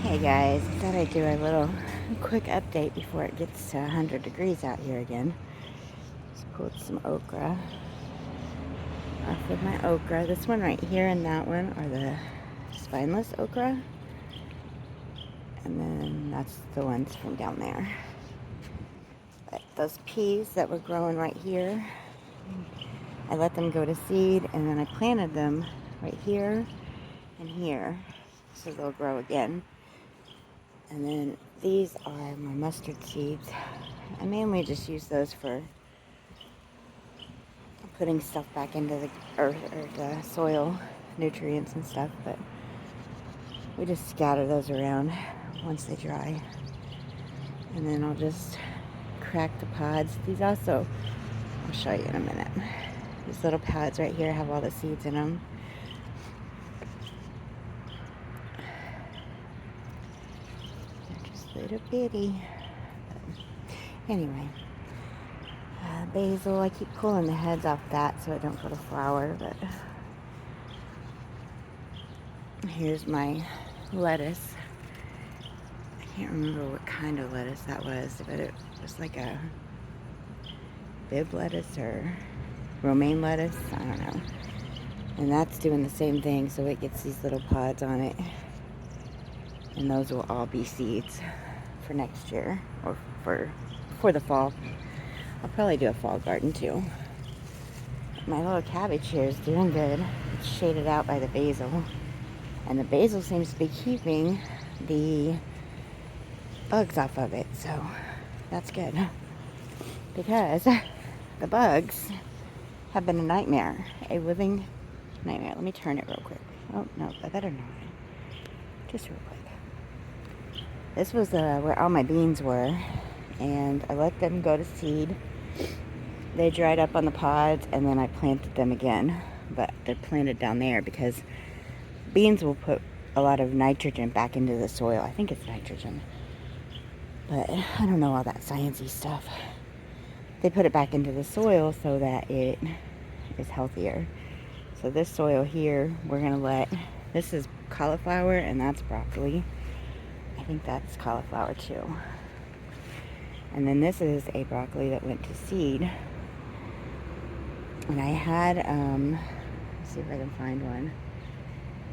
Hey guys, I thought I'd do a little quick update before it gets to 100 degrees out here again. Just pulled some okra off of my okra. This one right here and that one are the spineless okra. And then that's the ones from down there. But those peas that were growing right here, I let them go to seed and then I planted them right here and here so they'll grow again. And then these are my mustard seeds. I mainly just use those for putting stuff back into the earth or the soil, nutrients and stuff, but we just scatter those around once they dry. And then I'll just crack the pods. These also, I'll show you in a minute. These little pods right here have all the seeds in them. They're just little bitty. But anyway, basil, I keep pulling the heads off that so it don't go to flower, but here's my lettuce. I can't remember what kind of lettuce that was, but it was like a bib lettuce or romaine lettuce, I don't know. And that's doing the same thing, so it gets these little pods on it. And those will all be seeds for next year, or for the fall. I'll probably do a fall garden too. My little cabbage here is doing good. It's shaded out by the basil. And the basil seems to be keeping the bugs off of it, so that's good. Because the bugs have been a nightmare, a living nightmare. Let me turn it real quick. Oh, no, I better not. Just real quick. This was where all my beans were, and I let them go to seed. They dried up on the pods, and then I planted them again. But they're planted down there because beans will put a lot of nitrogen back into the soil. I think it's nitrogen. But I don't know all that sciencey stuff. They put it back into the soil so that it is healthier. So this soil here, we're going to let, this is cauliflower and that's broccoli. I think that's cauliflower too. And then this is a broccoli that went to seed. And I had, let's see if I can find one.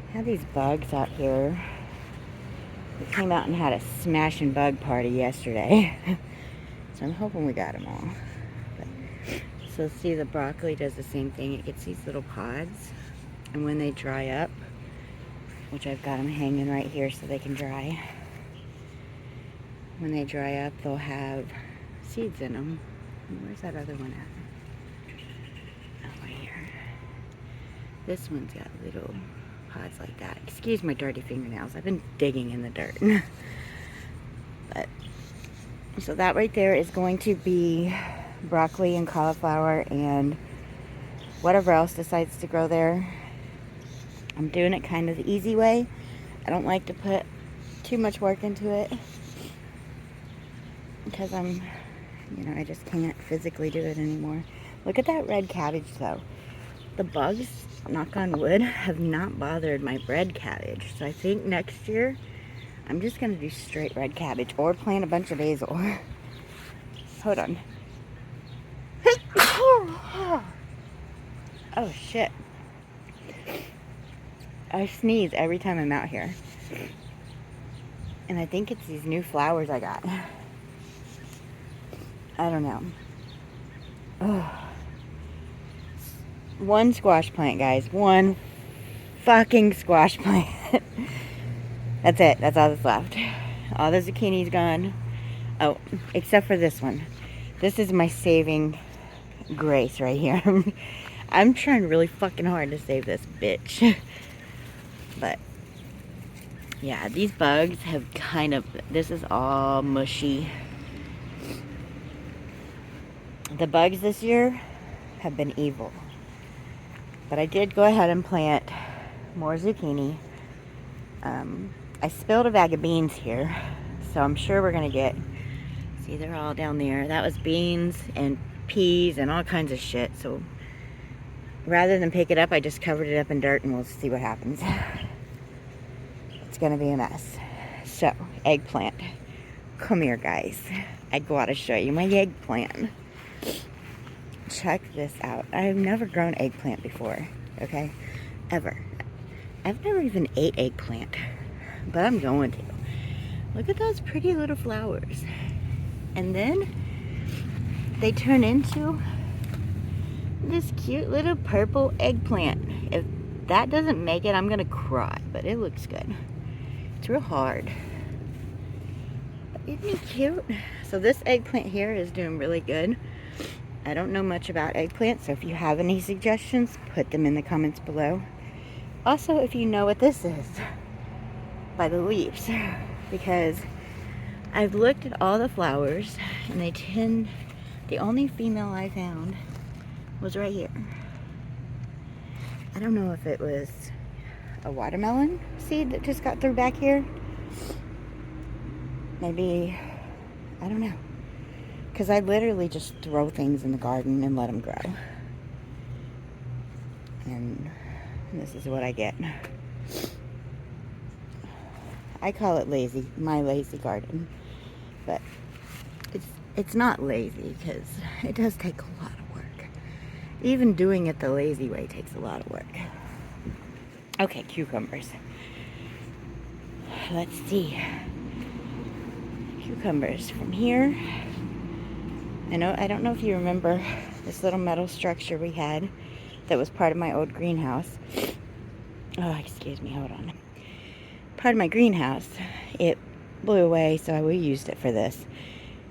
I had these bugs out here. We came out and had a smashing bug party yesterday. So I'm hoping we got them all. But, so see, the broccoli does the same thing. It gets these little pods. And when they dry up, which I've got them hanging right here so they can dry. When they dry up, they'll have seeds in them. Where's that other one at? Oh, right here. This one's got little pods like that. Excuse my dirty fingernails. I've been digging in the dirt. But so that right there is going to be broccoli and cauliflower and whatever else decides to grow there. I'm doing it kind of the easy way. I don't like to put too much work into it because I just can't physically do it anymore. Look at that red cabbage though. The bugs, knock on wood, have not bothered my red cabbage. So I think next year, I'm just going to do straight red cabbage or plant a bunch of basil. Hold on. Oh, shit. I sneeze every time I'm out here. And I think it's these new flowers I got. I don't know. Ugh. One squash plant, guys. One fucking squash plant. That's it. That's all that's left. All the zucchini's gone. Oh, except for this one. This is my saving grace right here. I'm trying really fucking hard to save this bitch. But, yeah, these bugs have this is all mushy. The bugs this year have been evil. But I did go ahead and plant more zucchini. I spilled a bag of beans here, so I'm sure we're going to get, see, they're all down there. That was beans and peas and all kinds of shit. So rather than pick it up, I just covered it up in dirt and we'll see what happens. It's going to be a mess. So, eggplant. Come here, guys. I gotta show you my eggplant. Check this out. I've never grown eggplant before, okay? Ever. I've never even ate eggplant, but I'm going to. Look at those pretty little flowers. And then they turn into this cute little purple eggplant. If that doesn't make it, I'm gonna cry, but it looks good. It's real hard. But isn't he cute? So this eggplant here is doing really good. I don't know much about eggplants, so if you have any suggestions, put them in the comments below. Also, if you know what this is, by the leaves, because I've looked at all the flowers, and the only female I found was right here. I don't know if it was a watermelon seed that just got through back here. Maybe, I don't know. Because I literally just throw things in the garden and let them grow. And this is what I get. I call it my lazy garden. But it's not lazy because it does take a lot of work. Even doing it the lazy way takes a lot of work. Okay, cucumbers. Let's see. Cucumbers from here. I don't know if you remember this little metal structure we had that was part of my old greenhouse. Oh, excuse me, hold on. Part of my greenhouse, it blew away, so we used it for this.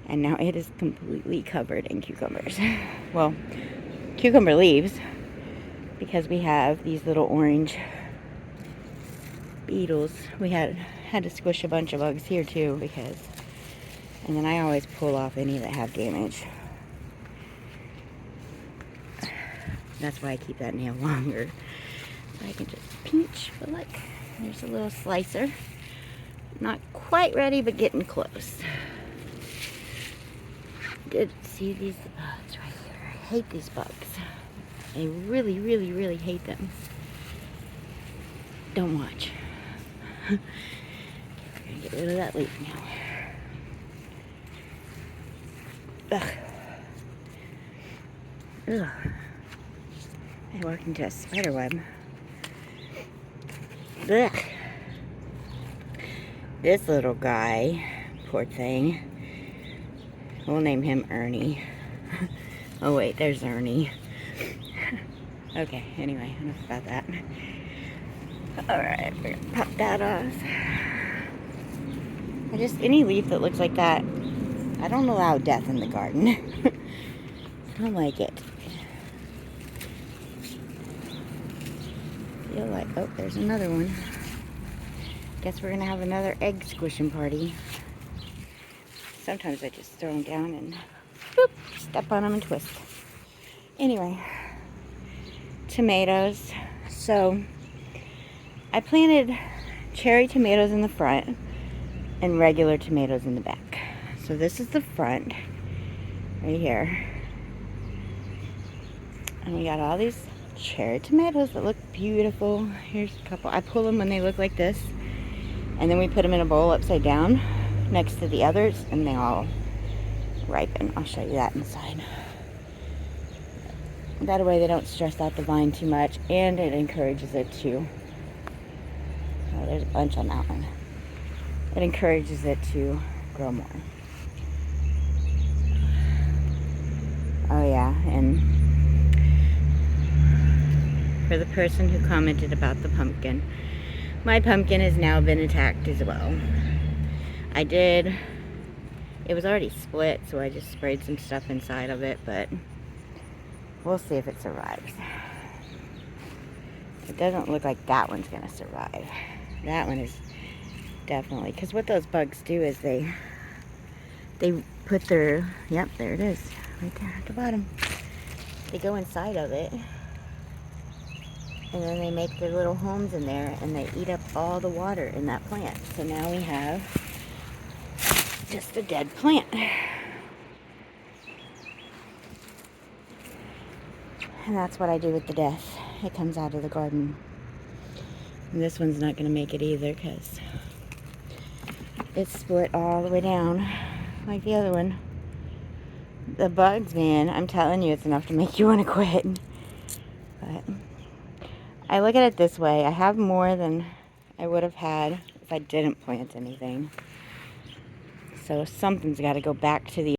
And now it is completely covered in cucumbers. Well, cucumber leaves, because we have these little orange beetles. We had to squish a bunch of bugs here too, and then I always pull off any that have damage. That's why I keep that nail longer. So I can just pinch, but look, there's a little slicer. Not quite ready, but getting close. Good to see these bugs right here. I hate these bugs. I really, really, really hate them. Don't watch. We're gonna get rid of that leaf now. Ugh. Ugh. I walked into a spider web. Ugh. This little guy, poor thing. We'll name him Ernie. Oh wait, there's Ernie. Okay, anyway, enough about that. Alright, we're gonna pop that off. Any leaf that looks like that, I don't allow death in the garden. I don't like it. Feel like, oh, there's another one. Guess we're gonna have another egg squishing party. Sometimes I just throw them down and boop, step on them and twist. Anyway, tomatoes. So I planted cherry tomatoes in the front and regular tomatoes in the back. So this is the front right here. And we got all these cherry tomatoes that look beautiful. Here's a couple. I pull them when they look like this. And then we put them in a bowl upside down next to the others, and they all ripen. I'll show you that inside. That way they don't stress out the vine too much, and it encourages it to, oh, there's a bunch on that one. It encourages it to grow more. Oh yeah, and for the person who commented about the pumpkin, my pumpkin has now been attacked as well. It was already split, so I just sprayed some stuff inside of it, but we'll see if it survives. It doesn't look like that one's gonna survive. That one is definitely, because what those bugs do is they put their, yep, there it is, right there at the bottom. They go inside of it, and then they make their little homes in there, and they eat up all the water in that plant. So now we have just a dead plant. And that's what I do with the death. It comes out of the garden. And this one's not going to make it either, because it's split all the way down like the other one. The bugs, man, I'm telling you, it's enough to make you want to quit. But I look at it this way. I have more than I would have had if I didn't plant anything. So something's got to go back to the